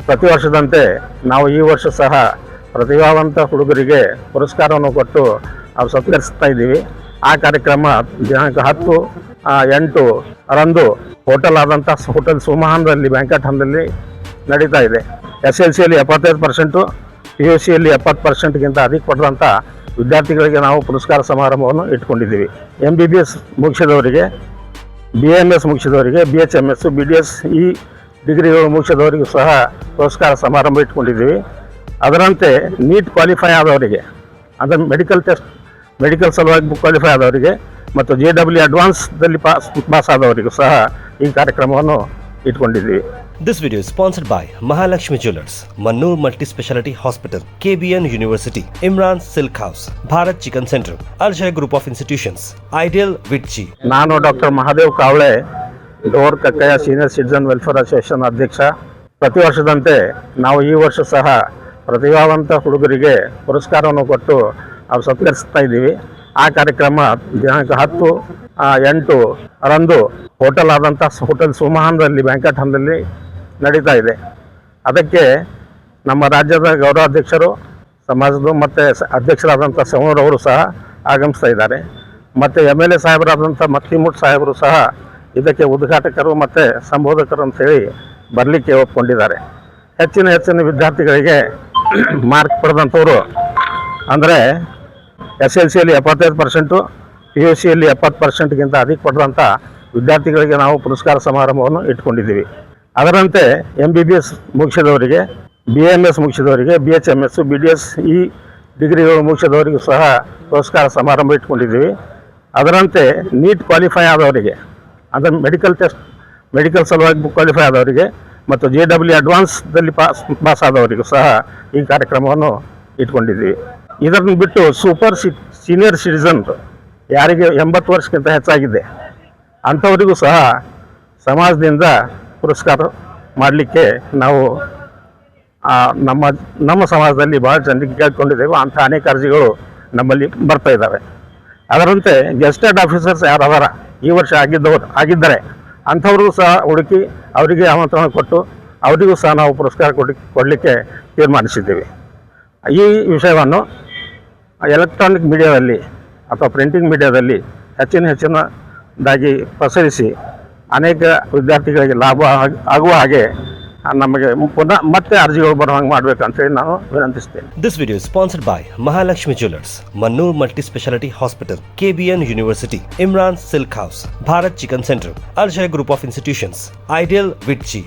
ಪ್ರತಿ ವರ್ಷದಂತೆ ನಾವು ಈ ವರ್ಷ ಸಹ ಪ್ರತಿಭಾವಂತ ಹುಡುಗರಿಗೆ ಪುರಸ್ಕಾರವನ್ನು ಕೊಟ್ಟು ನಾವು ಸತ್ಕರಿಸ್ತಾ ಇದ್ದೀವಿ. ಆ ಕಾರ್ಯಕ್ರಮ ದಿನಾಂಕ 10/8 ರಂದು ಹೋಟೆಲ್ ಆದಂಥ ಹೋಟೆಲ್ ಸುಮಹಾನ್ದಲ್ಲಿ ಬ್ಯಾಂಕೆಟ್ ಹಾಲ್ನಲ್ಲಿ ನಡೀತಾ ಇದೆ. SLCಯಲ್ಲಿ 75%, PUCಯಲ್ಲಿ 70%ಗಿಂತ ಅಧಿಕ ಪಡೆದಂಥ ವಿದ್ಯಾರ್ಥಿಗಳಿಗೆ ನಾವು ಪುರಸ್ಕಾರ ಸಮಾರಂಭವನ್ನು ಇಟ್ಕೊಂಡಿದ್ದೀವಿ. MBBS ಮುಗಿಸಿದವರಿಗೆ, BAMS ಮುಗಿಸಿದವರಿಗೆ, BHMS, BDS ಈ ಡಿಗ್ರಿಗಳು ಮುಗಿಸಿದವರಿಗೂ ಸಹ ಪುರಸ್ಕಾರ ಸಮಾರಂಭ ಇಟ್ಕೊಂಡಿದ್ದೀವಿ. ಅದರಂತೆ ನೀಟ್ ಕ್ವಾಲಿಫೈ ಆದವರಿಗೆ, ಅಂದರೆ ಮೆಡಿಕಲ್ ಸಲುವಾಗಿ ಕ್ವಾಲಿಫೈ ಆದವರಿಗೆ ಮತ್ತು JEE ಅಡ್ವಾನ್ಸ್ದಲ್ಲಿ ಪಾಸ್ ಆದವರಿಗೂ ಸಹ ಈ ಕಾರ್ಯಕ್ರಮವನ್ನು ಇಟ್ಕೊಂಡಿದ್ದೀವಿ. This video is sponsored by Mahalakshmi Jewelers, Mannur Multi-Speciality Hospital, KBN University, Imran Silk House, Bharat Chicken Center, Al-Jay Group of Institutions, Ideal Vitchi. ನಾನು ಡಾಕ್ಟರ್ ಮಹಾದೇವ್ ಕಾವಳೆ, ಡೋರ್ ಕಕ್ಕಯ್ಯ ಸೀನಿಯರ್ ಸಿಟಿಜನ್ ವೆಲ್ಫೇರ್ ಅಸೋಸಿಯೇಷನ್ ಅಧ್ಯಕ್ಷ. ಪ್ರತಿ ವರ್ಷದಂತೆ ನಾವು ಈ ವರ್ಷ ಸಹ ಪ್ರತಿಭಾವಂತ ಹುಡುಗರಿಗೆ ಪುರಸ್ಕಾರವನ್ನು ಕೊಟ್ಟು ನಾವು ಸತ್ಕರಿಸ್ತಾ ಇದ್ದೀವಿ. ಆ ಕಾರ್ಯಕ್ರಮ ದಿನಾಂಕ 10/8 ರಂದು ಹೋಟೆಲ್ ಆದಂಥ ಹೋಟೆಲ್ ಸುಮಹಾನ್ದಲ್ಲಿ ಬ್ಯಾಂಕೆಟ್ ಹಾಲ್ನಲ್ಲಿ ನಡೀತಾ ಇದೆ. ಅದಕ್ಕೆ ನಮ್ಮ ರಾಜ್ಯದ ಗೌರವಾಧ್ಯಕ್ಷರು, ಸಮಾಜದ ಮತ್ತು ಅಧ್ಯಕ್ಷರಾದಂಥ ಸೋಮರವರು ಸಹ ಆಗಮಿಸ್ತಾ ಇದ್ದಾರೆ. ಮತ್ತು MLA ಸಾಹೇಬರಾದಂಥ ಮತ್ತಿಮುಟ್ ಸಾಹೇಬರು ಸಹ ಇದಕ್ಕೆ ಉದ್ಘಾಟಕರು ಮತ್ತು ಸಂಬೋಧಕರು ಅಂಥೇಳಿ ಬರಲಿಕ್ಕೆ ಒಪ್ಕೊಂಡಿದ್ದಾರೆ. ಹೆಚ್ಚಿನ ವಿದ್ಯಾರ್ಥಿಗಳಿಗೆ ಮಾರ್ಕ್ ಪಡೆದಂಥವರು ಅಂದರೆ SLCಯಲ್ಲಿ 75%, PUCಯಲ್ಲಿ 70%ಗಿಂತ ಅಧಿಕ ಪಡೆದಂಥ ವಿದ್ಯಾರ್ಥಿಗಳಿಗೆ ನಾವು ಪುರಸ್ಕಾರ ಸಮಾರಂಭವನ್ನು ಇಟ್ಕೊಂಡಿದ್ದೀವಿ. ಅದರಂತೆ MBBS ಮುಗಿಸಿದವರಿಗೆ, BAMS ಮುಗಿಸಿದವರಿಗೆ, BHMS, BDS ಈ ಡಿಗ್ರಿಗಳು ಮುಗಿಸಿದವರಿಗೂ ಸಹ ಪುರಸ್ಕಾರ ಸಮಾರಂಭ ಇಟ್ಕೊಂಡಿದ್ದೀವಿ. ಅದರಂತೆ ನೀಟ್ ಕ್ವಾಲಿಫೈ ಆದವರಿಗೆ, ಅಂದರೆ ಮೆಡಿಕಲ್ ಸಲುವಾಗಿ ಕ್ವಾಲಿಫೈ ಆದವರಿಗೆ ಮತ್ತು JEE ಅಡ್ವಾನ್ಸ್ದಲ್ಲಿ ಪಾಸ್ ಆದವರಿಗೂ ಸಹ ಈ ಕಾರ್ಯಕ್ರಮವನ್ನು ಇಟ್ಕೊಂಡಿದ್ದೀವಿ. ಇದನ್ನು ಬಿಟ್ಟು ಸೀನಿಯರ್ ಸಿಟಿಜನ್ ಯಾರಿಗೆ 80 ವರ್ಷಕ್ಕಿಂತ ಹೆಚ್ಚಾಗಿದೆ ಅಂಥವರಿಗೂ ಸಹ ಸಮಾಜದಿಂದ ಪುರಸ್ಕಾರ ಮಾಡಲಿಕ್ಕೆ ನಾವು ನಮ್ಮ ಸಮಾಜದಲ್ಲಿ ಭಾಳ ಜನರಿಗೆ ಕೇಳ್ಕೊಂಡಿದ್ದೇವೆ. ಅಂಥ ಅನೇಕ ಅರ್ಜಿಗಳು ನಮ್ಮಲ್ಲಿ ಬರ್ತಾ ಇದ್ದಾವೆ. ಅದರಂತೆ ಗೆಸ್ಟೆಡ್ ಆಫೀಸರ್ಸ್ ಯಾರು ಅದಾರ ಈ ವರ್ಷ ಆಗಿದ್ದರೆ ಅಂಥವ್ರಿಗೂ ಸಹ ಹುಡುಕಿ ಅವರಿಗೆ ಆಮಂತ್ರಣ ಕೊಟ್ಟು ಅವರಿಗೂ ಸಹ ನಾವು ಪುರಸ್ಕಾರ ಕೊಡಲಿಕ್ಕೆ ತೀರ್ಮಾನಿಸಿದ್ದೇವೆ. ಈ ವಿಷಯವನ್ನು ಎಲೆಕ್ಟ್ರಾನಿಕ್ ಮೀಡಿಯಾದಲ್ಲಿ ಅಥವಾ ಪ್ರಿಂಟಿಂಗ್ ಮೀಡಿಯಾದಲ್ಲಿ ಹೆಚ್ಚಿನದಾಗಿ ಪ್ರಸರಿಸಿ ಅನೇಕ ವಿದ್ಯಾರ್ಥಿಗಳಿಗೆ ಲಾಭ ಆಗುವ ಹಾಗೆ ನಮಗೆ ಮತ್ತೆ ಅರ್ಜಿಗಳು ಬರೋ ಹಾಗೆ ಮಾಡಬೇಕಂತೇಳಿ ನಾನು ವಿನಂತಿಸ್ತೇನೆ. This video is sponsored by Mahalakshmi Jewelers, Mannur Multi-Speciality Hospital, KBN University, Imran Silk House, Bharat Chicken Center, Al-Jay Group of Institutions, Ideal Vitchi.